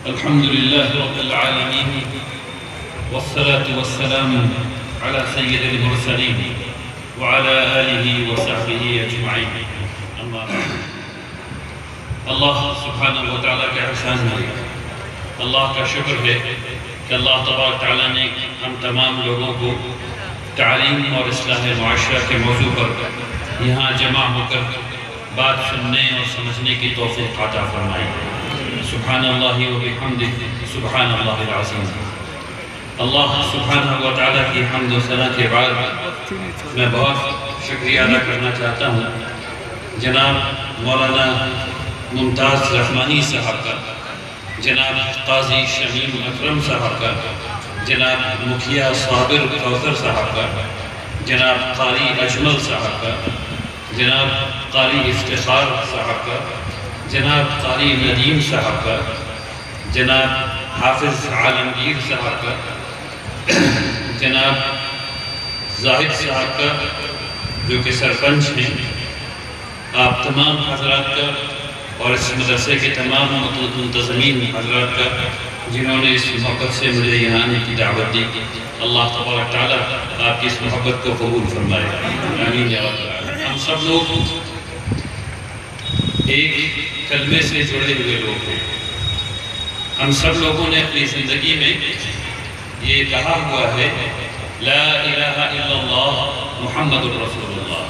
الحمد لله رب العالمين والصلاة والسلام على سيد المرسلين وعلى آله وصحبه أجمعين. أما بعد. اللہ سبحانہ و تعالیٰ کا احسان ہے، اللہ کا شکر ہے کہ اللہ تبارک تعالیٰ نے ہم تمام لوگوں کو تعلیم اور اصلاح معاشرہ کے موضوع پر یہاں جمع ہو کر بات سننے اور سمجھنے کی توفیق عطا فرمائی. سبحان اللہ و بحمدہ سبحان اللہ العظیم. اللہ سبحانہ و تعالیٰ کی حمد و ثنا کے بعد میں بہت شکریہ ادا کرنا چاہتا ہوں جناب مولانا ممتاز رحمانی صاحب کا، جناب قاضی شمیم اکرم صاحب کا، جناب مکھیا صابر کوثر صاحب کا، جناب قاری اجمل صاحب کا، جناب قاری افتخار صاحب کا، جناب قاری ندیم صاحب کا، جناب حافظ عالمگیر صاحب کا، جناب زاہد صاحب کا جو کہ سرپنچ ہیں، آپ تمام حضرات کا اور اس مدرسے کے تمام منتظمین حضرات کا جنہوں نے اس محبت سے مجھے یہاں آنے کی دعوت دی. اللہ تبارک تعالیٰ آپ کی اس محبت کو قبول فرمائے. آمین یا رب العالمین. ہم سب لوگ ایک کلمے سے جڑے ہوئے لوگ ہیں. ہم سب لوگوں نے اپنی زندگی میں یہ کہا ہوا ہے لا الہ الا اللہ محمد الرسول اللہ.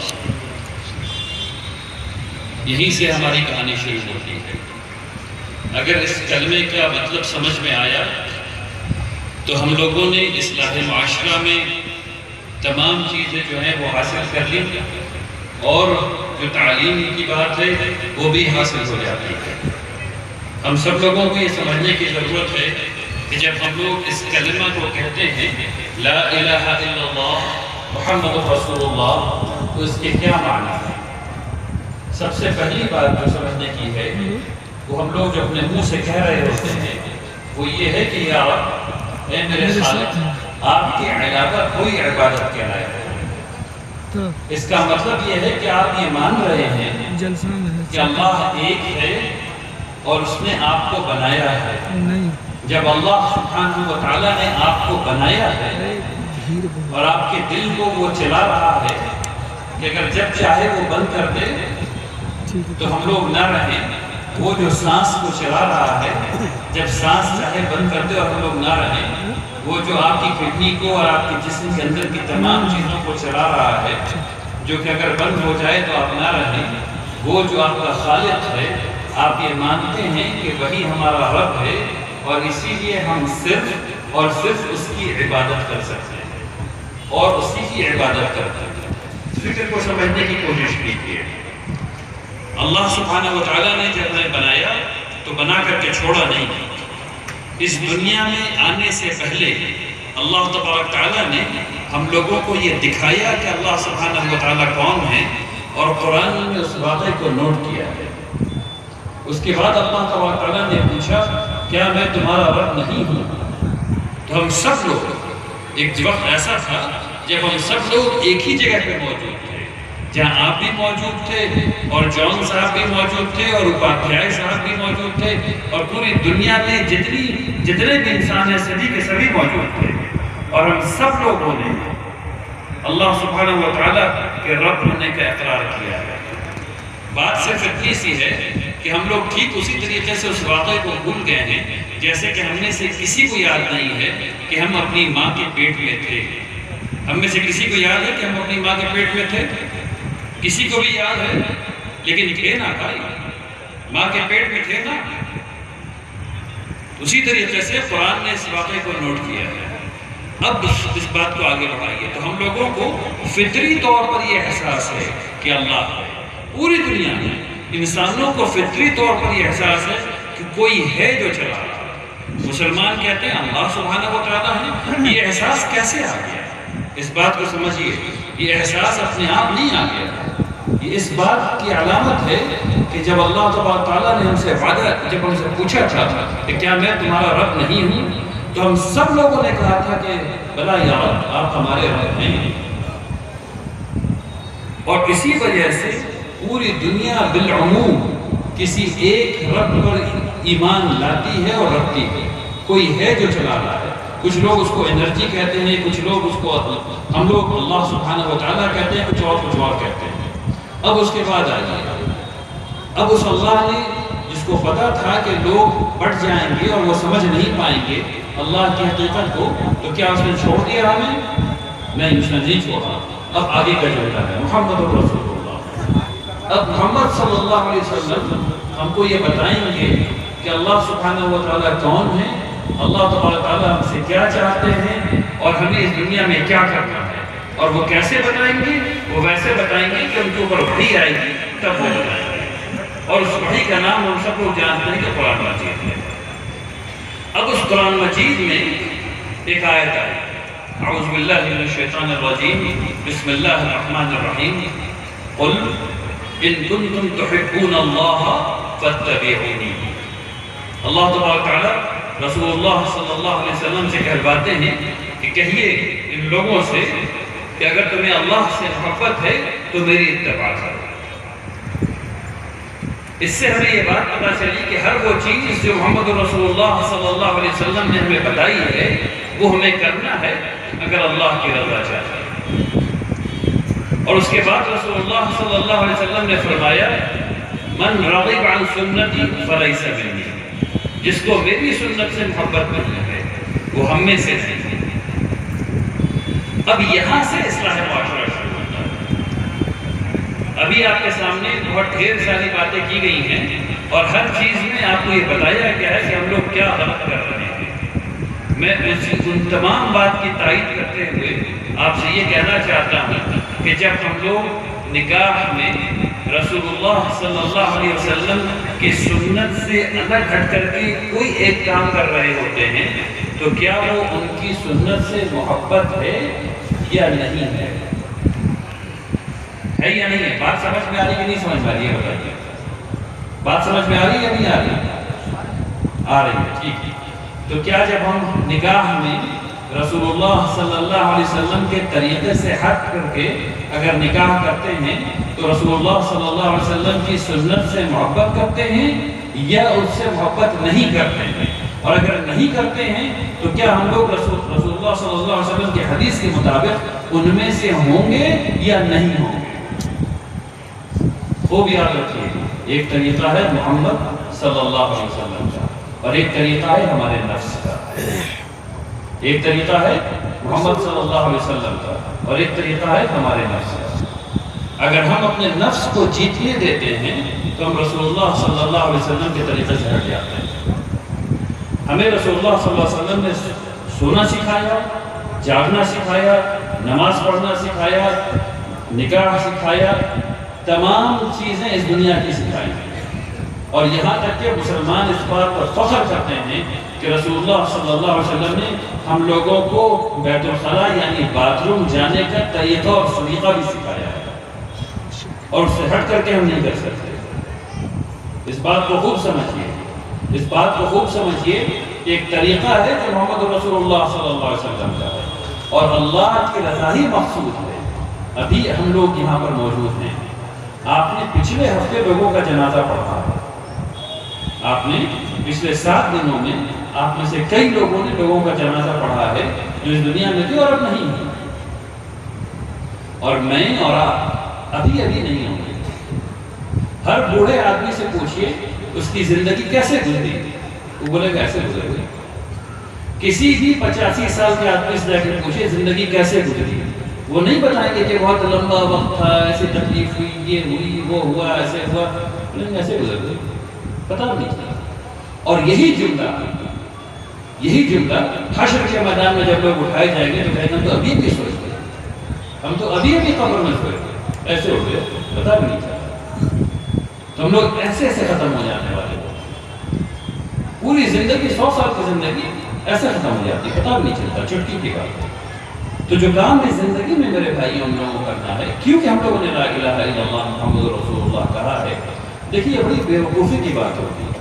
یہیں سے ہماری کہانی شروع ہوتی ہے. اگر اس کلمے کا مطلب سمجھ میں آیا تو ہم لوگوں نے اصلاح معاشرہ میں تمام چیزیں جو ہیں وہ حاصل کر لی اور جو تعلیم کی بات ہے وہ بھی حاصل ہو جاتی ہے. ہم سب لوگوں کو یہ سمجھنے کی ضرورت ہے کہ جب ہم لوگ اس کلمہ کو کہتے ہیں لا الہ الا اللہ محمد رسول اللہ تو اس کے کیا معنی ہے. سب سے پہلی بات جو سمجھنے کی ہے وہ ہم لوگ جو اپنے منہ سے کہہ رہے ہوتے ہیں وہ یہ ہے کہ یا رب اے میرے خالق آپ کے علاوہ کوئی عبادت کے لائق ہے. اس کا مطلب یہ ہے کہ آپ یہ مان رہے ہیں کہ اللہ ایک ہے اور اس نے آپ کو بنایا ہے. جب اللہ سبحانہ و تعالیٰ نے آپ کو بنایا ہے اور آپ کے دل کو وہ چلا رہا ہے کہ اگر جب چاہے وہ بند کر دے تو ہم لوگ نہ رہیں، وہ جو سانس کو چلا رہا ہے جب سانس چاہے بند کر دے اور ہم لوگ نہ رہیں، وہ جو آپ کی کڈنی کو اور آپ کے جسم کے اندر کی تمام چیزوں کو چلا رہا ہے جو کہ اگر بند ہو جائے تو آپ نہ رہیں، وہ جو آپ کا خالق ہے آپ یہ مانتے ہیں کہ وہی ہمارا رب ہے اور اسی لیے ہم صرف اور صرف اس کی عبادت کر سکتے ہیں اور اسی کی عبادت کرتے ہیں. فکر کو سمجھنے کی کوشش کیجیے. اللہ سبحانہ و تعالیٰ نے جب ہمیں بنایا تو بنا کر کے چھوڑا نہیں. اس دنیا میں آنے سے پہلے اللہ تبارک تعالیٰ نے ہم لوگوں کو یہ دکھایا کہ اللہ سبحانہ و تعالیٰ کون ہے اور قرآن میں اس واقعے کو نوٹ کیا ہے. اس کے بعد اللہ تبارک تعالیٰ نے پوچھا کیا میں تمہارا رب نہیں ہوں؟ تو ہم سب لوگ ایک وقت ایسا تھا جب ہم سب لوگ ایک ہی جگہ پہ موجود تھے جہاں آپ بھی موجود تھے اور جون صاحب بھی موجود تھے اور اپادھیائے صاحب بھی موجود تھے اور پوری دنیا میں جتنے بھی انسان ہیں سبھی کے سبھی موجود تھے اور ہم سب لوگوں نے اللہ سبحانہ و تعالیٰ کے رب ہونے کا اقرار کیا ہے. بات صرف اتنی سی ہے کہ ہم لوگ ٹھیک اسی طریقے سے اس واقعے کو بھول گئے ہیں جیسے کہ ہم میں سے کسی کو یاد نہیں ہے کہ ہم اپنی ماں کے پیٹ میں تھے. ہم میں سے کسی کو یاد ہے کہ ہم اپنی ماں کے پیٹ میں تھے؟ کسی کو بھی یاد ہے؟ لیکن تھے نا بھائی، ماں کے پیٹ میں تھے نا. اسی طریقے سے قرآن نے اس واقعے کو نوٹ کیا ہے. اب اس بات کو آگے بڑھائیے تو ہم لوگوں کو فطری طور پر یہ احساس ہے کہ اللہ ہے. پوری دنیا میں انسانوں کو فطری طور پر یہ احساس ہے کہ کوئی ہے جو چلا رہا ہے. مسلمان کہتے ہیں اللہ سبحانہ و تعالیٰ ہے. یہ احساس کیسے آ گیا؟ اس بات کو سمجھیے، یہ احساس اپنے آپ نہیں آ گیا. یہ اس بات کی علامت ہے کہ جب اللہ تبارک تعالیٰ نے ہم سے جب ہم سے پوچھا تھا کہ کیا میں تمہارا رب نہیں ہوں تو ہم سب لوگوں نے کہا تھا کہ بلا یا رب آپ ہمارے رب ہیں. اور اسی وجہ سے پوری دنیا بالعموم کسی ایک رب پر ایمان لاتی ہے اور رکھتی ہے، کوئی ہے جو چلا رہا ہے۔ کچھ لوگ اس کو انرجی کہتے ہیں، کچھ لوگ اس کو ہم لوگ اللہ سبحانہ و تعالیٰ کہتے ہیں، کچھ اور کہتے ہیں۔ اب اس کے بعد آئیے، اب اس اللہ نے جس کو پتا تھا کہ لوگ بٹ جائیں گے اور وہ سمجھ نہیں پائیں گے اللہ کی حقیقت کو، تو کیا اس نے چھوڑ دیا ہمیں؟ نہیں، اس نے نہیں چھوڑا۔ اب آگے کا جملہ ہے محمد رسول اللہ۔ اب محمد صلی اللہ علیہ وسلم ہم کو یہ بتائیں گے کہ اللہ سبحانہ و تعالیٰ کون ہے، اللہ تبارک تعالیٰ ہم سے کیا چاہتے ہیں اور ہمیں اس دنیا میں کیا کرنا ہے، اور وہ کیسے بتائیں گے؟ وہ ویسے بتائیں گے کہ ان کے اوپر وحی آئے گی تب وہ بتائیں گے، اور اس وحی کا نام ہم سب لوگ جانتے ہیں کہ قرآن مجید ہے۔ اب اس قرآن مجید میں ایک آیت آئی، اعوذ باللہ من الشیطان الرجیم، بسم اللہ الرحمن الرحیم، قل ان کنتم تحبون اللہ فاتبعونی۔ اللہ تبارک تعالیٰ رسول اللہ صلی اللہ علیہ وسلم سے کہلواتے ہیں کہ کہیے ان لوگوں سے کہ اگر تمہیں اللہ سے محبت ہے تو میری اتباع کرو۔ اس سے ہمیں یہ بات پتہ چلی کہ ہر وہ چیز جو محمد رسول اللہ صلی اللہ علیہ وسلم نے ہمیں بتائی ہے وہ ہمیں کرنا ہے اگر اللہ کی رضا چاہتے ہیں۔ اور اس کے بعد رسول اللہ صلی اللہ علیہ وسلم نے فرمایا من رغب عن سنتی فلیس منی، جس کو میری سنت سے محبت نہیں ہے وہ ہم میں سے نہیں۔ اب یہاں سے اصلاح معاشرہ شروع ہوتا ہے۔ ابھی آپ کے سامنے بہت ڈھیر ساری باتیں کی گئی ہیں اور ہر چیز میں آپ کو یہ بتایا گیا ہے کہ ہم لوگ کیا غلط کر رہے ہیں۔ میں ان تمام بات کی تائید کرتے ہوئے آپ سے یہ کہنا چاہتا ہوں کہ جب ہم لوگ نکاح میں رسول اللہ صلی اللہ علیہ وسلم کی سنت سے الگ ہٹ کر کے کوئی ایک کام کر رہے ہوتے ہیں تو کیا وہ ان کی سنت سے محبت ہے یا نہیں ہے؟ ہے یا نہیں ہے؟ بات سمجھ میں آ رہی ہے کہ نہیں سمجھ میں آ رہی ہے؟ بتائیے، بات سمجھ میں آ رہی ہے یا نہیں آ رہی؟ آ رہی ہے، ٹھیک ہے۔ تو کیا جب ہم نکاح میں رسول اللہ صلی اللہ علیہ وسلم کے طریقے سے ہٹ کر کے اگر نکاح کرتے ہیں تو رسول اللہ صلی اللہ علیہ وسلم کی سنت سے محبت کرتے ہیں یا اس سے محبت نہیں کرتے ہیں؟ اور اگر نہیں کرتے ہیں تو کیا ہم لوگ رسول اللہ صلی اللہ علیہ وسلم کے حدیث کے مطابق ان میں سے ہوں گے یا نہیں ہوں گے؟ خوب یاد رکھیے، ایک طریقہ ہے محمد صلی اللہ علیہ وسلم کا اور ایک طریقہ ہے ہمارے نفس کا۔ ایک طریقہ ہے محمد صلی اللہ علیہ وسلم کا اور ایک طریقہ ہے ہمارے نفس کا۔ اگر ہم اپنے نفس کو جیتنے دیتے ہیں تو ہم رسول اللہ صلی اللہ علیہ وسلم کے طریقے سے ہٹ جاتے ہیں۔ ہمیں رسول اللہ صلی اللہ علیہ وسلم نے سونا سکھایا، جاگنا سکھایا، نماز پڑھنا سکھایا، نکاح سکھایا، تمام چیزیں اس دنیا کی سکھائی ہیں۔ اور یہاں تک کہ مسلمان اس بات پر فخر کرتے ہیں کہ رسول اللہ صلی اللہ علیہ وسلم نے ہم لوگوں کو بیت الخلاء یعنی باتھ روم جانے کا طریقہ اور سلیقہ بھی سکھایا ہے، اور اس سے ہٹ کر کے ہم نہیں کر سکتے۔ اس بات کو خوب سمجھیے، اس بات کو خوب سمجھیے کہ ایک طریقہ ہے جو محمد رسول اللہ صلی اللہ علیہ وسلم کا ہے اور اللہ کی رضا ہی مقصود ہے۔ ابھی ہم لوگ یہاں پر موجود ہیں، آپ نے پچھلے ہفتے لوگوں کا جنازہ پڑھا ہے، آپ نے پچھلے 7 دنوں میں آپ میں سے کئی لوگوں نے لوگوں کا جنازہ پڑھا ہے جو اس دنیا میں تھے اور اب نہیں ہیں، اور میں اور آپ ابھی نہیں ہوں گے۔ ہر بوڑھے آدمی سے پوچھئے اس کی زندگی کیسے گزری، وہ بولے کیسے گزری۔ کسی بھی 85 سال کے آدمی سے جا کے پوچھئے زندگی کیسے گزری، وہ نہیں بتائیں گے کہ بہت لمبا وقت تھا، ایسی تکلیف ہوئی، یہ ہوئی، وہ ہوا، ایسے ہوا، لیکن ایسے گزر گئی، پتہ نہیں تھا۔ اور یہی جملہ حشر کے میدان میں جب لوگ اٹھائے جائیں گے تو کہیں گے ہم تو ابھی بھی سوچ گئے، ہم تو ابھی قبر میں سوئے گئے، ایسے ہو گئے، پتہ بھی نہیں تھا۔ تو ہم لوگ ایسے ختم ہو جانے والے ہیں، پوری زندگی 100 سال کی زندگی ایسے ختم ہو جاتی ہے، پتہ بھی نہیں چلتا، چٹکی کی بات۔ تو جو کام اس زندگی میں میرے بھائیوں ہم لوگوں کو کرنا ہے، کیونکہ ہم لوگوں نے لا الہ الا اللہ محمد رسول اللہ کہا ہے، دیکھیے بڑی بیوقوفی کی بات ہوتی ہے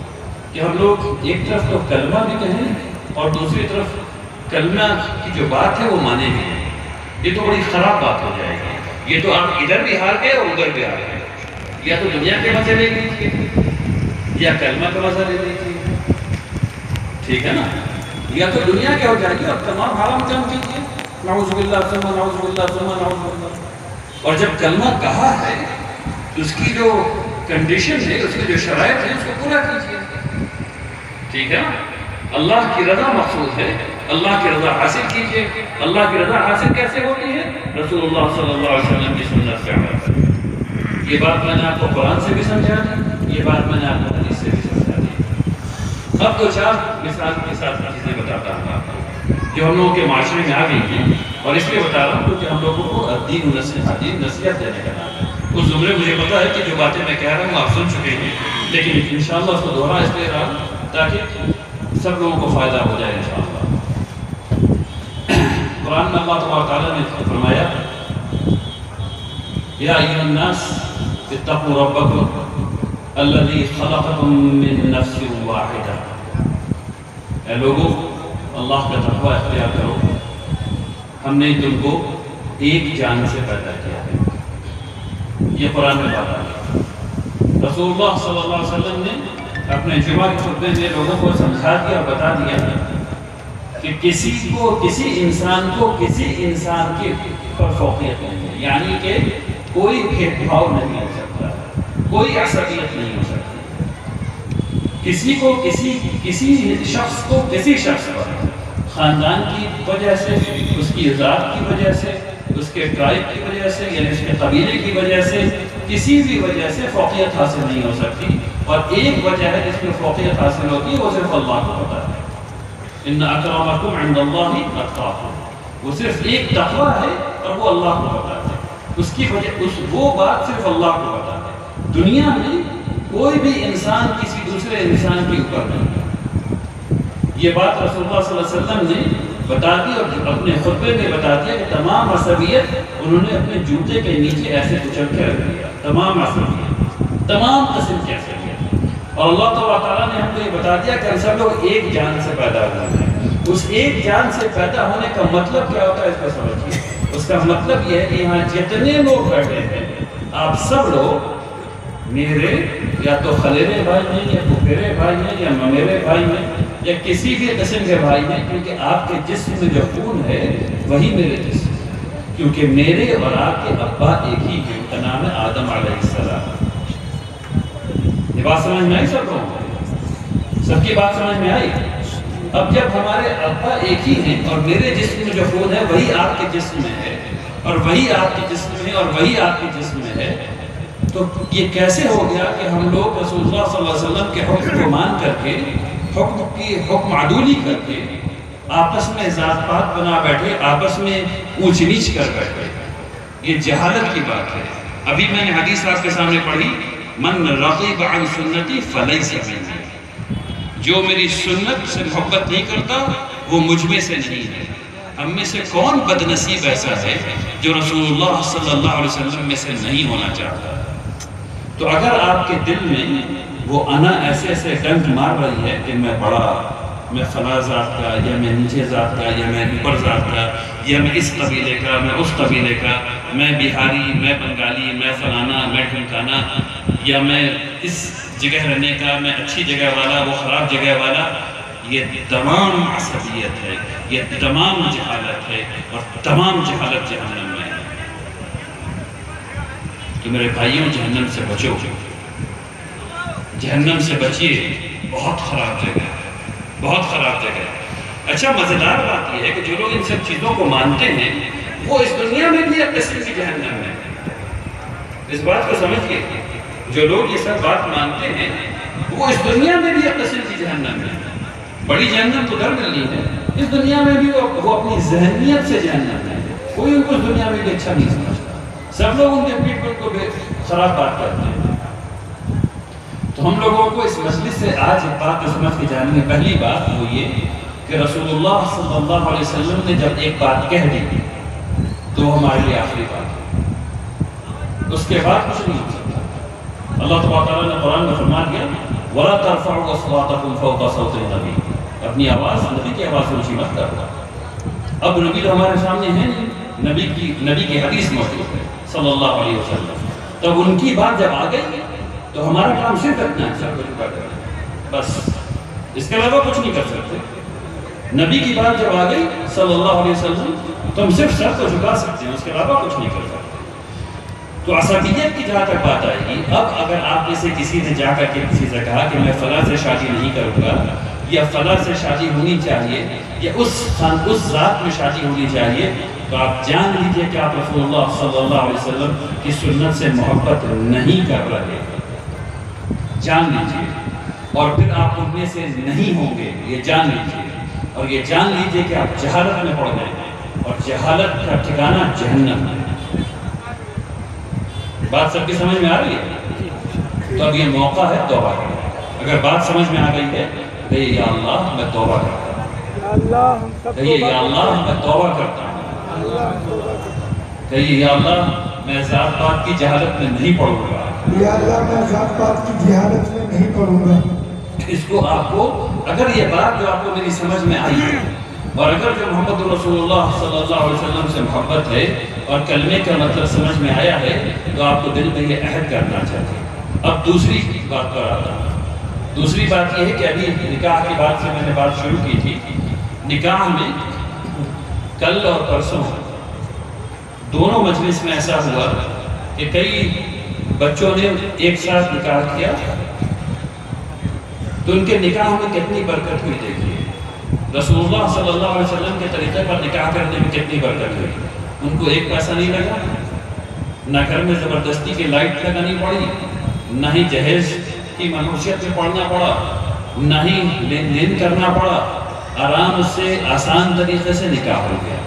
کہ ہم لوگ ایک طرف تو کلمہ بھی کہیں اور دوسری طرف کلمہ کی جو بات ہے وہ مانے بھی ہیں۔ یہ تو بڑی خراب بات ہو جائے گی، یہ تو آپ ادھر بھی ہار گئے اور ادھر بھی ہار گئے، یا تو دنیا کے مزے لے لیجیے یا کلمہ کا مزہ لے لیجیے۔ ٹھیک ہے نا؟ یا تو دنیا کے ہو جائے گی اور تمام حرام کام کیجیے، نعوذ باللہ ثم نعوذ باللہ ثم نعوذ باللہ۔ اور جب کلمہ کہا ہے تو اس کی جو کنڈیشن ہے، اس کی جو شرائط ہے، اس کو پورا کیجیے، ٹھیک ہے نا؟ اللہ کی رضا مقصود ہے، اللہ کی رضا حاصل کیجیے۔ اللہ کی رضا حاصل کیسے ہوتی ہے؟ رسول اللہ صلی اللہ علیہ وسلم کی سنت سے عمل کریں۔ یہ بات میں نے آپ کو قرآن سے بھی سمجھا دی، یہ بات میں نے آپ کو حدیث سے بھی سمجھا دی۔ اب دو چار مثال کے ساتھ چیزیں بتاتا ہوں آپ کو جو ہم لوگوں کے معاشرے میں آ گئی ہیں، اور اس لیے بتا رہا ہوں کیونکہ ہم لوگوں کو دین و نصیحت دینے کا نام ہے۔ اس زمرے مجھے پتا ہے کہ جو باتیں میں کہہ رہا ہوں آپ سن چکے ہیں، لیکن انشاءاللہ اس کو دوہرا اس لیے رہا تاکہ سب لوگوں کو فائدہ ہو جائے انشاءاللہ۔ قرآن میں اللہ تبارک تعالیٰ نے فرمایا یا ایھا الناس اتقوا ربکم الذی خلقکم من نفس واحدہ، اے لوگوں اللہ کا تقوی اختیار کرو، ہم نے تم کو ایک جان سے پیدا کیا ہے۔ یہ قرآن میں بات ہے۔ رسول اللہ صلی اللہ علیہ وسلم نے اپنے جمعہ کے خطبے میں لوگوں کو سمجھا دیا اور بتا دیا کہ کسی انسان کے پر فوقیت نہیں ہے، یعنی کہ کوئی بھید بھاؤ نہیں ہو سکتا، کوئی عصبیت نہیں ہو سکتی۔ کسی شخص کو کسی شخص پر خاندان کی وجہ سے، اس کی ذات کی وجہ سے، اس کے ٹرائب کی وجہ سے، یعنی اس کے قبیلے کی وجہ سے، کسی بھی وجہ سے فوقیت حاصل نہیں ہو سکتی۔ اور ایک وجہ ہے جس میں فوقیت حاصل ہوتی ہے، وہ صرف اللہ کو پتہ ہے۔ ان اکرمکم عند اللہ اتقاکم، وہ صرف ایک تقوی ہے اور وہ اللہ کو پتہ ہے۔ اس کی وجہ وہ بات صرف اللہ کو پتہ ہے۔ دنیا میں کوئی بھی انسان کسی دوسرے انسان کے اوپر نہیں ہے۔ یہ بات رسول اللہ صلی اللہ علیہ وسلم نے بتا دی اور اپنے خطبے میں بتا دیا کہ تمام عصبیت انہوں نے اپنے جوتے کے نیچے ایسے کچل کے رکھ دیا، تمام عصبیت، تمام قسم کی عصبیت۔ اور اللہ تعالیٰ نے ہم کو یہ بتا دیا کہ ہم سب لوگ ایک جان سے پیدا ہوئے ہیں۔ اس ایک جان سے پیدا ہونے کا مطلب کیا ہوتا ہے، اس کو سمجھیے۔ اس کا مطلب یہ ہے کہ یہاں جتنے لوگ بیٹھے ہیں، آپ سب لوگ میرے یا تو خلیرے بھائی ہیں، یا پھپھیرے بھائی ہیں، یا ممیرے بھائی ہیں، یا کسی بھی قسم کے بھائی ہیں، کیونکہ آپ کے جسم میں جو خون ہے وہی میرے جسم ہے، کیونکہ میرے اور آپ کے ابا ایک ہی ہیں، ان کا نام ہے آدم علیہ السلام۔ یہ بات سمجھ میں آئی سب لوگوں؟ سب کی بات سمجھ میں آئی؟ اب جب ہمارے ابا ایک ہی ہیں اور میرے جسم میں جو خون ہے وہی آپ کے جسم میں ہے، اور وہی آپ کے جسم میں ہے، اور وہی آپ کے جسم میں ہے، تو یہ کیسے ہو گیا کہ ہم لوگ رسول اللہ صلی اللہ علیہ وسلم کے حکم کو مان کر کے، حکم عدولی کر کے آپس میں ذات پات بنا بیٹھے، آپس میں اونچ نیچ کر بیٹھے؟ یہ جہالت کی بات ہے۔ ابھی میں نے حدیث آپ کے سامنے پڑھی، من رغب عن سنتی فلیس منی، جو میری سنت سے محبت نہیں کرتا وہ مجھ میں سے نہیں ہے۔ ہم میں سے کون بد نصیب ایسا ہے جو رسول اللہ صلی اللہ علیہ وسلم میں سے نہیں ہونا چاہتا؟ تو اگر آپ کے دل میں وہ انا ایسے ایسے ڈنک مار رہی ہے کہ میں بڑا، میں فلاں ذات کا، یا میں نیچے ذات کا، یا میں اوپر ذات کا، یا میں اس قبیلے کا، میں اس قبیلے کا، میں بہاری، میں بنگالی، میں فلانا، میں ڈھمکانا، یا میں اس جگہ رہنے کا، میں اچھی جگہ والا، وہ خراب جگہ والا، یہ تمام عصبیت ہے، یہ تمام جہالت ہے، اور تمام جہالت جہنم میں ہے۔ تو میرے بھائیوں، جہنم سے بچو، جہنم سے بچیے، بہت خراب جگہ ہے، بہت خراب جگہ ہے۔ اچھا، مزیدار بات یہ ہے کہ جو لوگ ان سب چیزوں کو مانتے ہیں وہ اس دنیا میں بھی ایک قسم کی جہنم ہے۔ اس بات کو سمجھئے، جو لوگ یہ سب بات مانتے ہیں وہ اس دنیا میں بھی ایک قسم کی جہنم ہے۔ بڑی جہنم تو در ملنی ہے، اس دنیا میں بھی وہ اپنی ذہنیت سے جہنم ہے۔ کوئی ان کو اس دنیا میں بھی اچھا نہیں سمجھتا، سب لوگ ان کے پیٹ پر کو خراب بات کرتے ہیں۔ تو ہم لوگوں کو اس مجلس سے آج ایک بات سمجھ کے جاننے میں پہلی بات وہ یہ کہ رسول اللہ صلی اللہ علیہ وسلم نے جب ایک بات کہہ دی تو وہ ہمارے لیے آخری بات ہے، اس کے بعد کچھ نہیں ہو سکتا۔ اللہ تعالیٰ نے قرآن میں فرما دیا وَلَا تَرْفَعُوا أَصْوَاتَكُمْ فَوْقَ صَوْتِ النَّبِيِّ، اپنی آواز نبی کی آواز سے اونچی مت کرو۔ اب نبی تو ہمارے سامنے ہیں نہیں، نبی کی حدیث موجود ہے صلی اللہ علیہ وسلم، تب ان کی بات جب آ گئی تو ہمارا کام صرف اتنا ہے، سب کچھ بس اس کے علاوہ کچھ نہیں کر سکتے. نبی کی بات جب آ گئی صلی اللہ علیہ وسلم تو ہم صرف سر کو جھکا سکتے ہیں، اس کے علاوہ کچھ نہیں کر سکتے. تو عصبیت کی جہاں تک بات آئے گی، اب اگر آپ میں سے کسی نے جا کر کے کسی سے کہا کہ میں فلاں سے شادی نہیں کروں گا، یا فلاں سے شادی ہونی چاہیے، یا اس ذات میں شادی ہونی چاہیے، تو آپ جان لیجئے کہ آپ رسول اللہ صلی اللہ علیہ وسلم کی سنت سے محبت نہیں کر رہے. جان لیجئے. اور پھر آپ ان میں سے نہیں ہوں گے، یہ جان لیجئے. اور یہ جان لیجئے کہ آپ جہالت میں پڑ گئے ہیں، اور جہالت کا ٹھکانہ جہنم ہے. بات سب کی سمجھ میں آ رہی ہے؟ تو اب یہ موقع ہے توبہ کرنے. اگر بات سمجھ میں آ گئی ہے کہیے یا اللہ میں توبہ کرتا ہوں. کہیے یا اللہ میں توبہ کرتا ہوں. کہیے یا اللہ میں ذات پاک کی جہالت میں نہیں پڑوں گا. یا اللہ میں ذات پاک کی جہالت میں نہیں پڑوں گا. اس کو آپ کو، اگر یہ بات جو آپ کو میری سمجھ میں آئی ہے، اور اگر جو محمد رسول اللہ صلی اللہ علیہ وسلم سے محبت ہے اور کلمے کا مطلب سمجھ میں آیا ہے، تو آپ کو دل میں یہ عہد کرنا چاہیے. اب دوسری بات پر آتا ہوں. دوسری بات یہ ہے کہ ابھی نکاح کی بات سے میں نے بات شروع کی تھی. نکاح میں کل اور پرسوں دونوں مجلس میں ایسا ہوا کہ کئی بچوں نے ایک ساتھ نکاح کیا، تو ان کے نکاح میں کتنی برکت ہوئی. دیکھیے رسول اللہ صلی اللہ علیہ وسلم کے طریقے پر نکاح کرنے میں کتنی برکت ہوئی. ان کو ایک پیسہ نہیں لگا، نہ گھر میں زبردستی کی لائٹ لگانی پڑی، نہ ہی جہیز کی منحوسیت میں پڑنا پڑا، نہ ہی لین دین کرنا پڑا. آرام سے آسان طریقے سے نکاح ہو گیا.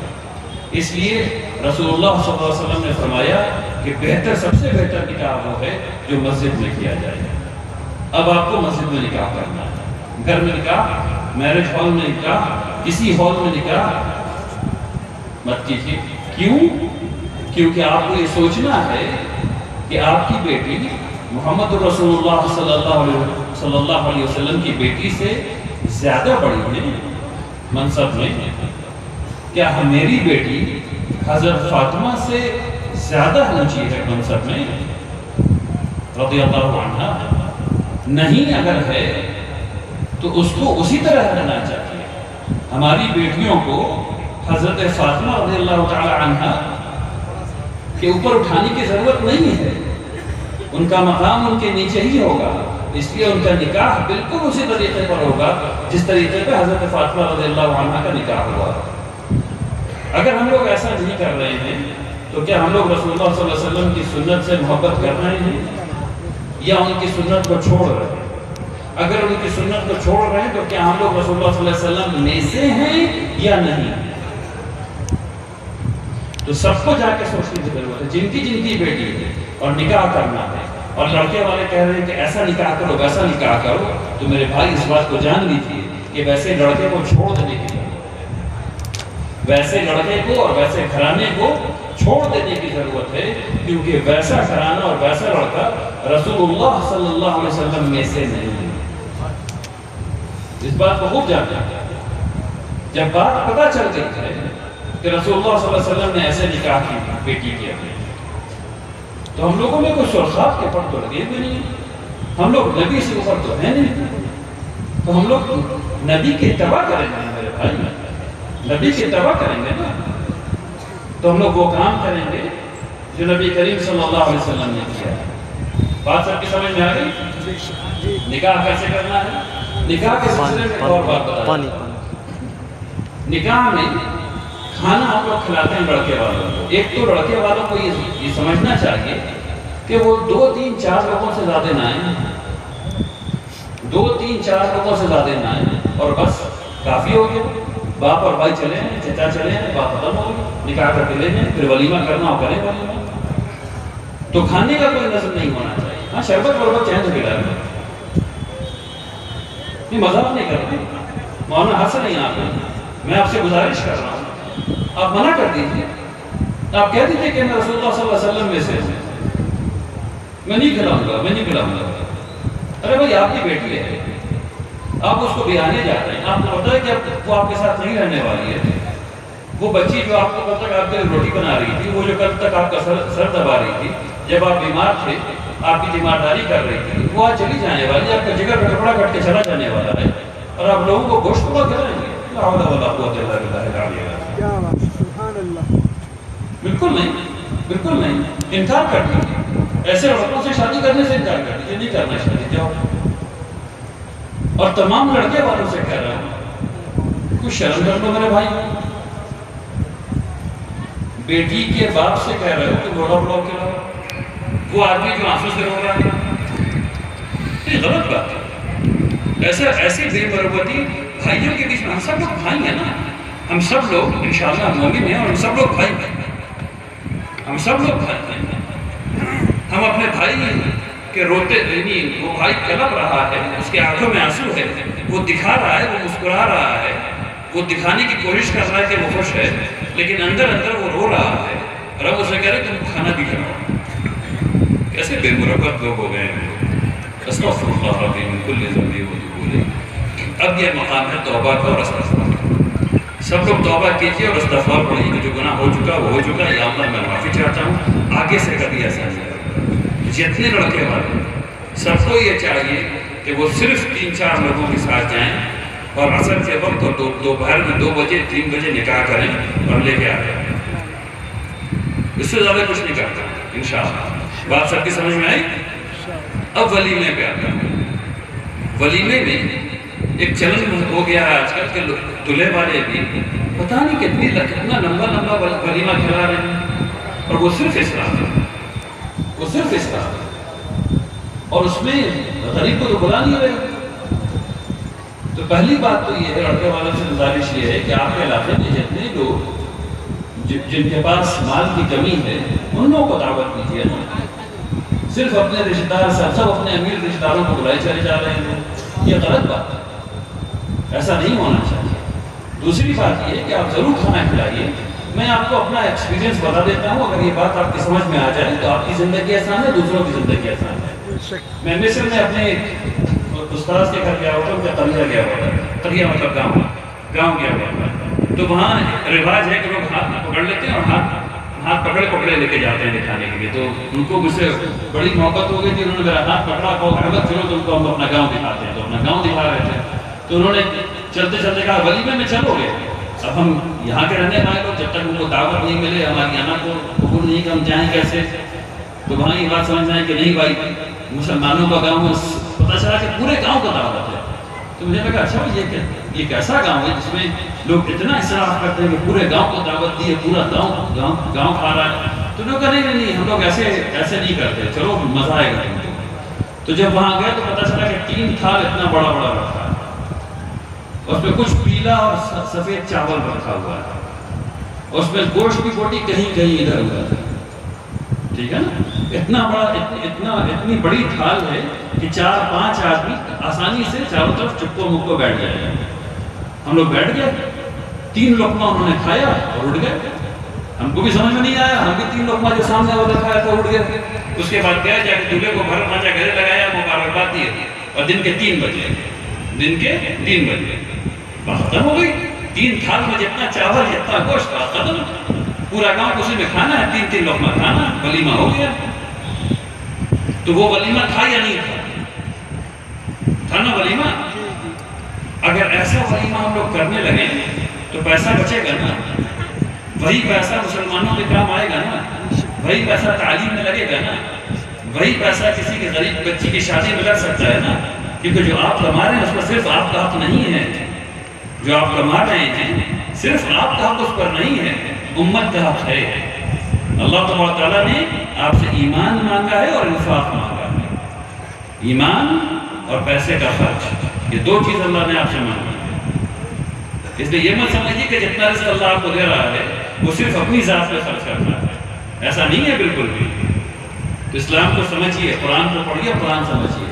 اس لیے رسول اللہ صلی اللہ علیہ وسلم نے فرمایا کہ بہتر، سب سے بہتر نکاح وہ ہے جو مسجد میں کیا جائے. اب آپ کو مسجد میں نکاح کرنا ہے. گھر میں نکاح، میرج ہال میں نکاح، کسی ہال میں نکاح مت کیجیے. کیوں؟ کیونکہ آپ کو یہ سوچنا ہے کہ آپ کی بیٹی محمد رسول اللہ صلی اللہ علیہ وسلم کی بیٹی سے زیادہ بڑی ہے منصب میں. کیا میری بیٹی حضرت فاطمہ سے زیادہ اونچی ہے منصب میں رضی اللہ عنہ؟ نہیں. اگر ہے تو اس کو اسی طرح رہنا چاہیے. ہماری بیٹیوں کو حضرت فاطمہ رضی اللہ تعالی عنہ کے اوپر اٹھانے کی ضرورت نہیں ہے. ان کا مقام ان کے نیچے ہی ہوگا. اس لیے ان کا نکاح بالکل اسی طریقے پر ہوگا جس طریقے پہ حضرت فاطمہ رضی اللہ عنہ کا نکاح ہوا. اگر ہم لوگ ایسا نہیں کر رہے ہیں تو کیا ہم لوگ رسول اللہ صلی اللہ علیہ وسلم کی سنت سے محبت کر رہے ہیں یا ان کی سنت کو چھوڑ رہے ہیں؟ اگر ان کی سنت کو چھوڑ رہے ہیں تو کیا ہم لوگ رسول اللہ صلی اللہ علیہ وسلم میں سے ہیں یا نہیں؟ تو سب کو جا کے سوچنے کی ضرورت ہے. جن کی بیٹی ہے اور نکاح کرنا ہے، اور لڑکے والے کہہ رہے ہیں کہ ایسا نکاح کرو ویسا نکاح کرو، تو میرے بھائی اس بات کو جان لیجیے کہ ویسے لڑکے کو چھوڑ دینے کی ضرورت ہے. ویسے لڑکے کو اور ویسے گھرانے کو چھوڑ دینے کی ضرورت ہے، کیونکہ ویسا گھرانہ اور ویسا لڑکا رسول اللہ صلی اللہ علیہ وسلم میں سے نہیں ہے. اس بات کو خوب جانتے ہیں. جب بات پتہ چل گئی ہے کہ رسول اللہ صلی اللہ علیہ وسلم نے ایسے نکاح کی بیٹی کی اپنی، تو ہم لوگوں میں کوئی سرخاب کے پڑھ تو لگے بھی نہیں. ہم لوگ نبی سے اوپر تو ہے نہیں. تو ہم لوگ نبی کی اتباع کریں گے میرے بھائی، نبی کی اتباع کریں گے نا. تو ہم لوگ وہ کام کریں گے جو نبی کریم صلی اللہ علیہ وسلم نے کیا. بات سب کی سمجھ میں آ گئی؟ نکاح کیسے کرنا ہے؟ نکاح کے سلسلے میں اور بات بتا دیں. نکاح میں کھانا ہم لوگ کھلاتے ہیں لڑکے والوں کو. ایک تو لڑکے والوں کو یہ سمجھنا چاہیے کہ وہ 2 3 4 لوگوں سے زیادہ نہ آئیں. 2 3 4 لوگوں سے زیادہ نہ آئیں اور بس کافی ہو گیا. باپ اور بھائی چلے ہیں، چچا چلے ہیں، بات ختم ہو گئی. نکاح کر کے لے جائیں، پھر ولیمہ کرنا ہو کریں ولیمہ. تو کھانے کا کوئی نظم نہیں ہونا چاہیے. ہاں شربت وربت چین سے پلا لیں، یہ مذاق نہیں کرتے. مولانا ہنس نہیں آپ نے. میں آپ سے گزارش کر رہا ہوں، آپ منع کر دیجیے. آپ کہہ دیجیے کہ میں رسول اللہ صلی اللہ علیہ وسلم میں سے میں نہیں کھلاؤں گا، میں نہیں کھلاؤں گا. ارے بھائی آپ کی بیٹی ہے، آپ اس کو بیانے جا رہے ہیں. آپ کو پتا ہے کہ وہ آپ کے ساتھ نہیں رہنے والی ہے. وہ بچی جو آپ کو کل تک آپ کے لیے روٹی بنا رہی تھی، وہ جو کل تک آپ کا سر دبا رہی تھی جب آپ بیمار تھے، آپ کی تیمارداری کر رہی تھی، وہ آج چلی جانے والی ہے. آپ کا جگر کا ٹکڑا کٹ کے چلا جانے والا ہے. اور آپ لوگوں کو گوشت ہوا کھلائیں گے؟ لا حول ولا قوت الا باللہ العلی العظیم۔ کیا بات ہے، سبحان اللہ۔ بالکل نہیں، بالکل نہیں، انکار کر دیجیے، ایسے لڑکوں سے شادی کرنے سے انکار کر دیجیے، نہیں کرنا شادی، جاؤ۔ اور تمام لڑکے والوں سے کہہ رہا ہوں، کچھ شرم کر لو میرے بھائی، بیٹی کے باپ سے کہہ رہے ہو کہ گھوڑا بلاؤ کھلاؤ، وہ آدمی جو آنسو سے رو رہا ہے، یہ غلط بات ہے۔ ایسے بے مروتی بھائیوں کے بیچ میں، ہم سب لوگ بھائی ہیں نا، ہم سب لوگ انشاءاللہ مومن ہیں، اور ہم سب لوگ بھائی ہیں، ہم سب لوگ بھائی ہیں۔ ہم اپنے بھائی کے روتے، یعنی وہ بھائی کلپ رہا ہے، اس کے آنکھوں میں آنسو ہے، وہ دکھا رہا ہے، وہ مسکرا رہا ہے، وہ دکھانے کی کوشش کر رہا ہے کہ وہ خوش ہے، لیکن اندر اندر وہ رو رہا ہے، اور ہم اسے کہہ رہے تم کھانا بھی کھلاؤ۔ کیسے بے مربت لوگ ہو گئے ہیں۔ استغفر اللہ ربی من کل ذنب واتوب الیہ۔ اب یہ مقام ہے توبہ کا اور استغفار کا۔ سب لوگ توبہ کیجیے اور استغفار پڑھیے کہ جو گناہ ہو چکا وہ ہو چکا، یا اللہ میں معافی چاہتا ہوں، آگے سے کبھی ایسا نہیں کروں۔ جتنے لڑکے والے سب کو یہ چاہیے کہ وہ صرف 3-4 لوگوں کے ساتھ جائیں اور عصر کے وقت اور دوپہر میں 2 بجے 3 بجے نکاح کریں اور لے کے آئیں۔ اس سے زیادہ کچھ نہیں کرتا انشاءاللہ۔ بات سب کی سمجھ میں آئی؟ اب ولیمے پہ آتا ہوں۔ ولیمے میں ایک چلن ہو گیا ہے آج کل کہ دلہے والے بھی پتہ نہیں کتنا لمبا ولیمہ کھلا رہے ہیں، اور وہ صرف اسلام ہے، وہ صرف اسلام ہے، اور اس میں غریب کو تو بلا نہیں رہے۔ تو پہلی بات تو یہ ہے، لڑکے والوں سے گزارش یہ ہے کہ آپ کے علاقے میں جتنے لوگ جن کے پاس مال کی کمی ہے ان لوگوں کو دعوت دیجیے نا۔ صرف اپنے رشتہ دار سب اپنے امیر رشتہ داروں کو بلائے چلے جا رہے ہیں، یہ غلط بات ہے، ایسا نہیں ہونا چاہیے۔ دوسری بات یہ ہے کہ آپ ضرور کھانا کھلائیے۔ میں آپ کو اپنا ایکسپیرینس بتا دیتا ہوں، اگر یہ بات آپ کی سمجھ میں آ جائے تو آپ کی زندگی آسان ہے، دوسروں کی زندگی آسان ہے۔ میں مصر میں اپنے استاذ کے گھر گیا ہوتا ہوں، کہ قریہ گیا ہوتا ہے، قریہ مطلب گاؤں گیا ہوتا ہے، تو وہاں رواج ہے کہ لوگ ہاتھ پکڑ لیتے ہیں اور ہاتھ پکڑے لے کے جاتے ہیں دکھانے کے لیے۔ تو ان کو مجھ سے بڑی محبت ہو گئی تھی، انہوں نے میرا ہاتھ پکڑا، کہا احمد چلو تم کو ہم اپنا گاؤں دکھاتے ہیں، تو اپنا گاؤں دکھا رہے تھے۔ تو انہوں نے چلتے چلتے کہا ولیمے میں چلو گے؟ اب ہم یہاں کے رہنے والے لوگ جب تک ان کو دعوت نہیں ملے، ہماری انا کو قبول نہیں کہ ہم جائیں کیسے؟ تو وہاں یہ بات سمجھ آئی کہ نہیں بھائی مسلمانوں کا گاؤں، پتہ چلا کہ پورے گاؤں کا دعوت ہے۔ تو مجھے لگا اچھا یہ کیسا گاؤں ہے جس میں لوگ اتنا اسراف کرتے ہیں کہ پورے گاؤں کو دعوت دی ہے، پورا گاؤں کھا رہا ہے۔ تو انہوں نے کہا نہیں ہم لوگ ایسے نہیں کرتے، چلو مزہ آئے گا تم کو۔ تو جب وہاں گئے تو پتہ چلا کہ 3 تھال اتنا بڑا رکھا ہے، اس میں کچھ پیلا اور سفید چاول رکھا ہوا ہے، اس میں گوشت کی بوٹی کہیں ادھر ادھر، ٹھیک ہے نا؟ اتنی بڑی تھال ہے کہ 4-5 آدمی آسانی سے چاروں طرف چپکو مکو بیٹھ جائے گا۔ ہم لوگ بیٹھ گئے، 3 لقمہ انہوں نے کھایا اور اٹھ گئے۔ ہم کو بھی سمجھ میں نہیں آیا، ہم بھی 3 لقمہ جو سامنے والا کھایا تھا اٹھ گئے۔ اس کے بعد گئے، جا کے دولہے کو گھر پہنچا، گھرے لگایا، مبارکباد دی، اور دن کے 3 بجے بات ختم ہو گئی۔ 3 تھال میں جتنا چاول جتنا گوشت بات ختم، پورا گاؤں اسی میں کھانا ہے، 3 لقمہ کھانا، ولیمہ ہو گیا۔ تو وہ ولیمہ تھا یا نہیں تھا نا ولیمہ؟ اگر ایسا ولیمہ ہم لوگ کرنے لگے تو پیسہ بچے گا نا، وہی پیسہ مسلمانوں کے کام آئے گا نا، وہی پیسہ تعلیم میں لگے گا نا، وہی پیسہ کسی کے غریب بچی کی شادی میں لگ سکتا ہے نا، کیونکہ جو آپ کما رہے ہیں اس پر صرف آپ کا حق نہیں ہے، جو آپ کما رہے ہیں صرف آپ کا حق اس پر نہیں ہے، امت کا حق ہے۔ اللہ تعالیٰ نے آپ سے ایمان مانگا ہے اور انفاق مانگا ہے، ایمان اور پیسے کا خرچ، یہ 2 چیز اللہ نے آپ سے مانگی ہے۔ اس لیے یہ مت سمجھیے کہ جتنا رزق اللہ آپ کو دے رہا ہے وہ صرف اپنی ذات پہ خرچ کرنا ہے، ایسا نہیں ہے بالکل بھی۔ تو اسلام کو سمجھیے، قرآن کو پڑھیے، قرآن سمجھیے۔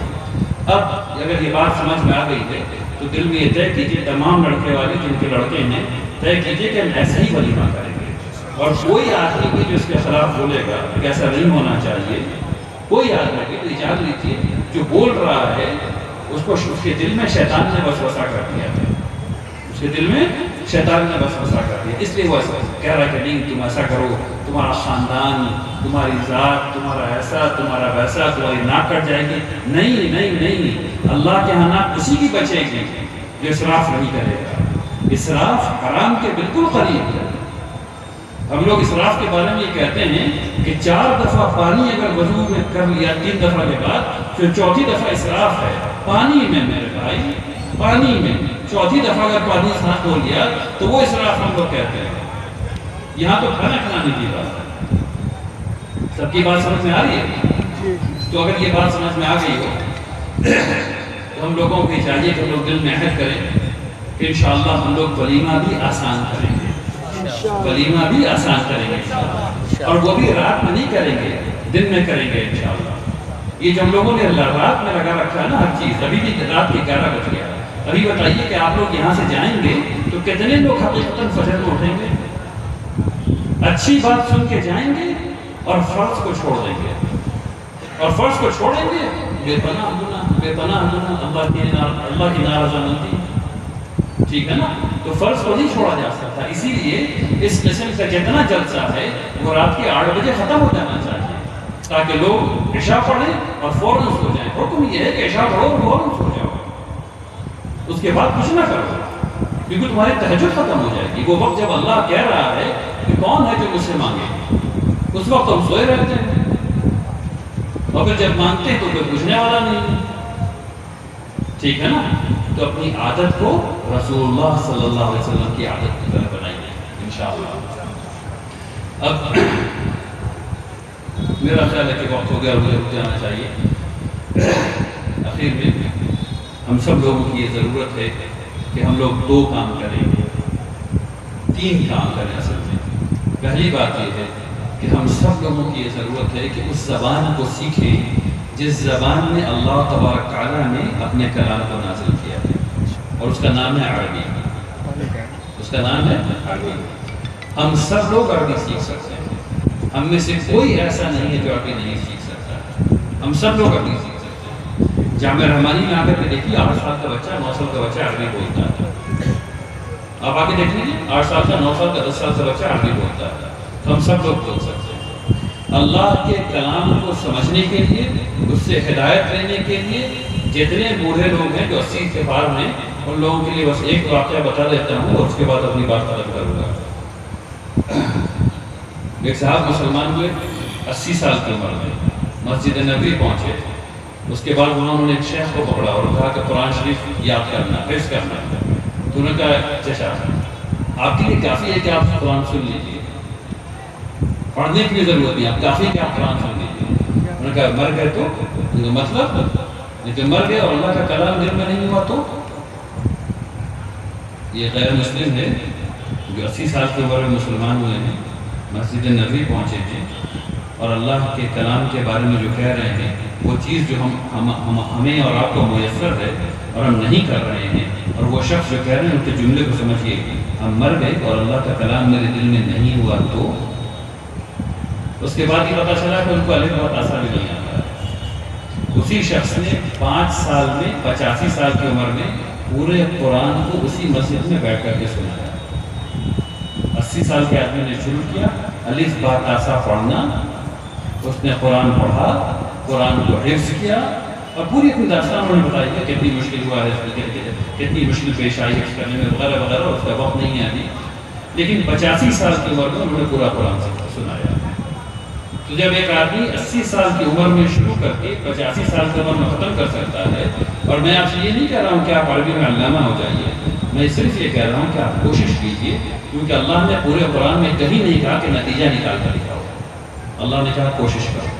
اب اگر یہ بات سمجھ میں آ گئی ہے تو دل میں یہ طے کیجیے، تمام لڑکے والے جن کے لڑکے ہیں طے کیجیے کہ ہم ایسا ہی ولیمہ کریں گے، اور کوئی آدمی بھی جو اس کے خلاف بولے گا کہ ایسا نہیں ہونا چاہیے، کوئی آدمی بھی تو اجازت لیجیے جو بول رہا ہے اس کے دل میں شیطان نے وسوسہ کر دیا ہے، اس کے دل میں شیطان نے وسوسہ کر دیا، اس لیے وہ ایسا کہہ رہا ہے کہ نہیں تم ایسا کرو، تمہارا خاندان، تمہاری ذات، تمہارا ایسا، تمہارا ویسا، تمہاری ناک کٹ جائے گی۔ نہیں، اللہ کے ہاں ناک اسی کی بچے گی، جو اسراف نہیں کرے گا۔ اسراف حرام کے بالکل قریب ہے۔ ہم لوگ اسراف کے بارے میں یہ کہتے ہیں کہ 4 دفعہ پانی اگر وضو میں کر لیا 3 دفعہ کے بعد، پھر چوتھی دفعہ اسراف ہے پانی میں میرے بھائی، پانی میں چوتھی دفعہ اگر پانی ساتھ ہو لیا تو وہ اسراف ہم لوگ کہتے ہیں۔ یہاں تو کھانا کھلانے کی بات ہے، سب کی بات سمجھ میں آ رہی ہے؟ تو اگر یہ بات سمجھ میں آ گئی ہو تو ہم لوگوں کو چاہیے کہ ہم لوگ دل میں عہد کریں کہ انشاءاللہ ہم لوگ ولیمہ بھی آسان کریں گے، ولیمہ بھی آسان کریں گے، اور وہ بھی رات میں نہیں کریں گے، دن میں کریں گے انشاءاللہ۔ یہ جو ہم لوگوں نے رات میں لگا رکھا ہے نا ہر چیز، ابھی بھی رات کے 11 بج گیا، ابھی بتائیے کہ آپ لوگ یہاں سے جائیں گے تو کتنے لوگ حقیقتاً فجر میں اٹھیں گے؟ اچھی بات سن کے جائیں گے اور فرض کو چھوڑ دیں گے، اور فرض کو چھوڑیں گے بے پناہ گناہ، اللہ کی ناراضگی، ٹھیک ہے نا؟ تو فرض کو نہیں چھوڑا جا سکتا، اسی لیے اس قسم کا جتنا جلسہ ہے وہ رات کے 8 بجے ختم ہو جانا چاہیے، تاکہ لوگ عشاء پڑھیں اور فوراً سو جائیں۔ حکم یہ ہے کہ عشاء پڑھو اور فوراً سو جاؤ، اس کے بعد کچھ نہ کرو، کیونکہ تمہاری تہجد ختم ہو جائے گی۔ وہ وقت جب اللہ کہہ رہا ہے کہ کون ہے جو مجھ سے مانگے، اس وقت ہم سوئے رہتے ہیں، اور پھر جب مانگتے ہیں تو کوئی پوچھنے والا نہیں، ٹھیک ہے نا؟ تو اپنی عادت کو رسول اللہ صلی اللہ علیہ وسلم کی عادت کی طرح بنائیے انشاءاللہ۔ اب میرا خیال ہے کہ وقت ہو گیا اور مجھے رک جانا چاہیے۔ آخر میں ہم سب لوگوں کی یہ ضرورت ہے کہ ہم لوگ 2 کام کریں، 3 کام کریں اصل میں۔ پہلی بات یہ ہے کہ ہم سب لوگوں کی یہ ضرورت ہے کہ اس زبان کو سیکھیں جس زبان میں اللہ تبارک تعالیٰ نے اپنے کلام کو نازل کیا ہے، اور اس کا نام ہے عربی، اس کا نام ہے عربی۔ ہم سب لوگ عربی سیکھ سکتے ہیں، ہم میں سے کوئی ایسا نہیں ہے جو عربی نہیں سیکھ سکتا، ہم سب لوگ عربی سیکھ سکتے ہیں۔ جامعہ رحمانی میں آ کر کے دیکھیے 8 سال کا بچہ 9 سال کا بچہ عربی بولتا ہے، آپ آ کے دیکھ لیجیے 8 سال کا 9 سال کا 10 سال کا بچہ عربی بولتا ہے، ہم سب لوگ بول سکتے ہیں۔ اللہ کے کلام کو سمجھنے کے لیے، اس سے ہدایت لینے کے لیے جتنے بوڑھے لوگ ہیں جو 80 کے پار ہیں، ان لوگوں کے لیے بس ایک واقعہ بتا دیتا ہوں اور اس کے بعد اپنی بات ختم کروں گا۔ ایک صاحب مسلمان ہوئے 80 سال کی عمر میں، مسجد نبوی پہنچے، اس کے بعد انہوں نے ایک شیخ کو پکڑا اور کہا کہ قرآن شریف یاد کرنا، حفظ کرنا۔ تو انہوں نے کہا چچا آپ کے لیے کافی ہے کہ آپ قرآن سن لیجیے، پڑھنے کی بھی ضرورت نہیں، آپ کافی کہ آپ قرآن سن لیجیے۔ انہوں نے کہا مر گئے تو مطلب لیکن مر گئے اور اللہ کا کلام دل میں نہیں ہوا تو؟ یہ غیر مسلم ہے جو 80 سال کی عمر میں مسلمان ہوئے ہیں، مسجد نبوی پہنچے ہیں اور اللہ کے کلام کے بارے میں جو کہہ رہے ہیں وہ چیز جو ہمیں اور آپ کو میسر ہے اور ہم نہیں کر رہے ہیں، اور وہ شخص جو کہہ رہے ہیں ان کے جملے کو سمجھیے، ہم مر گئے اور اللہ کا کلام میرے دل میں نہیں ہوا تو؟ اس کے بعد یہ پتا چلا کہ ان کو الف بہت آسان بھی نہیں آتا ہے۔ اسی شخص نے 5 سال میں 85 سال کی عمر میں پورے قرآن کو اسی مسجد میں بیٹھ کر کے سنایا۔ 80 سال کے آدمی نے شروع کیا الف با تا سا پڑھنا، اس نے قرآن پڑھا، قرآن کو حفظ کیا، اور پوری اپنی داستان انہوں نے بتائی کہ کتنی مشکل ہوا ہے، کتنی مشکل پیش آئی حفظ کرنے میں وغیرہ وغیرہ، اس کا وقت نہیں ہے ابھی، لیکن 85 سال کی عمر میں انہوں نے پورا قرآن سنایا۔ تو جب ایک آدمی 80 سال کی عمر میں شروع کر کے 85 سال کی عمر میں ختم کر سکتا ہے، اور میں آپ سے یہ نہیں کہہ رہا ہوں کہ آپ عربی میں علامہ ہو جائیے، میں صرف یہ کہہ رہا ہوں کہ آپ کوشش کیجیے، کیونکہ اللہ نے پورے قرآن میں کہیں نہیں کہا کہ نتیجہ نکال کر دکھاؤ، اللہ نے کہا کوشش کرو،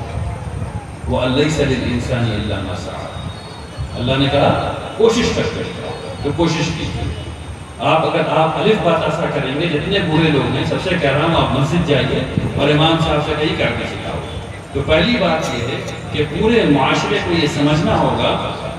وَأَلَّيْسَ لِلْإِنسَانِ إِلَّا مَا سَعَىٰ، اللہ نے کہا کوشش کر کے دکھاؤ، تو کوشش کیجیے۔ اگر آپ الف با تا سا کریں گے، جتنے بوڑھے لوگ ہیں سب سے کہہ رہا ہوں آپ مسجد جائیے اور امام صاحب سے کہیں کر کے سکھاؤ۔ تو پہلی بات یہ ہے کہ پورے معاشرے کو یہ سمجھنا ہوگا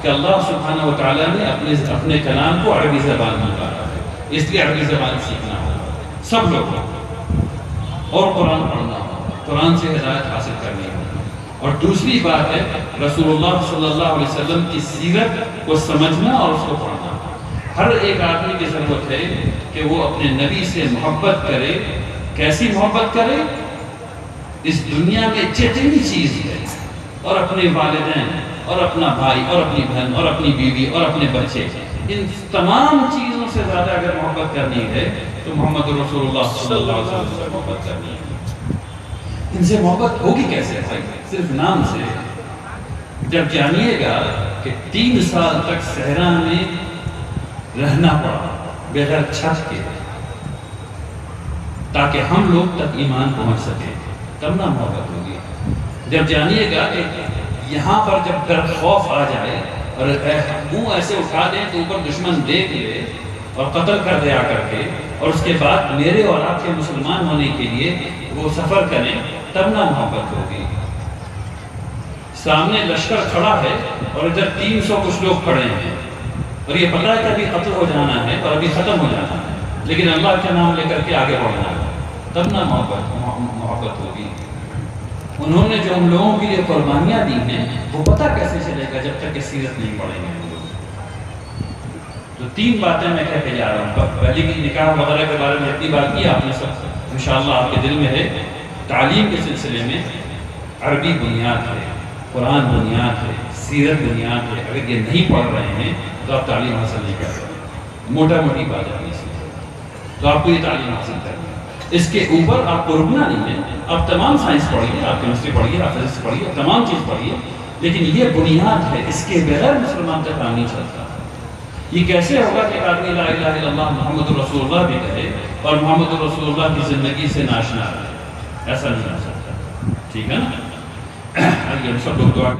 کہ اللہ سبحانہ و تعالیٰ نے اپنے کلام کو عربی زبان میں اتارا ہے، اس لیے عربی زبان سیکھنا ہوگا سب لوگوں کو، اور قرآن پڑھنا ہوگا، قرآن سے ہدایت حاصل کرنی ہوگی۔ اور دوسری بات ہے رسول اللہ صلی اللہ علیہ وسلم کی سیرت کو سمجھنا اور اس کو پڑھنا۔ ہر ایک آدمی کی ضرورت ہے کہ وہ اپنے نبی سے محبت کرے۔ کیسی محبت کرے؟ اس دنیا میں جتنی چیز ہے، اور اپنے والدین اور اپنا بھائی اور اپنی بہن اور اپنی بیوی اور اپنے بچے، ان تمام چیزوں سے زیادہ اگر محبت کرنی ہے تو محمد رسول اللہ صلی اللہ علیہ وسلم سے محبت کرنی ہے۔ ان سے محبت ہوگی کیسے بھائی؟ صرف نام سے۔ جب جانیے گا کہ 3 سال تک صحرا میں رہنا پڑا بغیر چھت کے تاکہ ہم لوگ تک ایمان پہنچ سکے، تب نہ محبت ہوگی۔ جب جانیے گا کہ یہاں پر جب ڈر خوف آ جائے اور منہ ایسے اٹھا دیں تو اوپر دشمن دیکھ لے اور قتل کر دے آ کر کے، اور اس کے بعد میرے اور آپ کے مسلمان ہونے کے لیے وہ سفر کریں، تب نہ محبت ہوگی۔ سامنے لشکر کھڑا ہے اور ادھر 300 کچھ لوگ کھڑے ہیں اور یہ پتہ ہے کہ ابھی قتل ہو جانا ہے اور ابھی ختم ہو جانا ہے، لیکن اللہ کا نام لے کر کے آگے بڑھنا ہے، تب نہ محبت ہوگی۔ انہوں نے جو ہم لوگوں کے لیے قربانیاں دی ہیں وہ پتہ کیسے چلے گا جب تک کہ سیرت نہیں پڑھیں گے ہم لوگ۔ تو 3 باتیں میں کہہ کے جا رہا ہوں۔ پہلے کی نکاح وغیرہ کے بارے میں اتنی بات کی آپ نے سب انشاءاللہ آپ کے دل میں ہے۔ تعلیم کے سلسلے میں عربی بنیاد ہے، قرآن بنیاد ہے، سیرت بنیاد ہے۔ اگر یہ نہیں پڑھ رہے ہیں تو آپ تعلیم حاصل نہیں کر سکتے، موٹا موٹی بات ہے اس میں۔ تو آپ کو یہ تعلیم حاصل کرنی ہے، اس کے اوپر آپ کو رکنا نہیں ہے۔ آپ تمام سائنس پڑھیے، آپ کیمسٹری پڑھیے، آپ فزکس پڑھیے، تمام چیز پڑھیے، لیکن یہ بنیاد ہے، اس کے بغیر مسلمان کا کام نہیں چلتا۔ یہ کیسے ہوگا کہ آدمی لا الہ الا اللہ محمد رسول اللہ بھی کہے اور محمد رسول اللہ کی زندگی سے ناشنا رہے؟ ایسا نہیں ہو سکتا، ٹھیک ہے نا؟ آئیے ہم سب لوگ دعا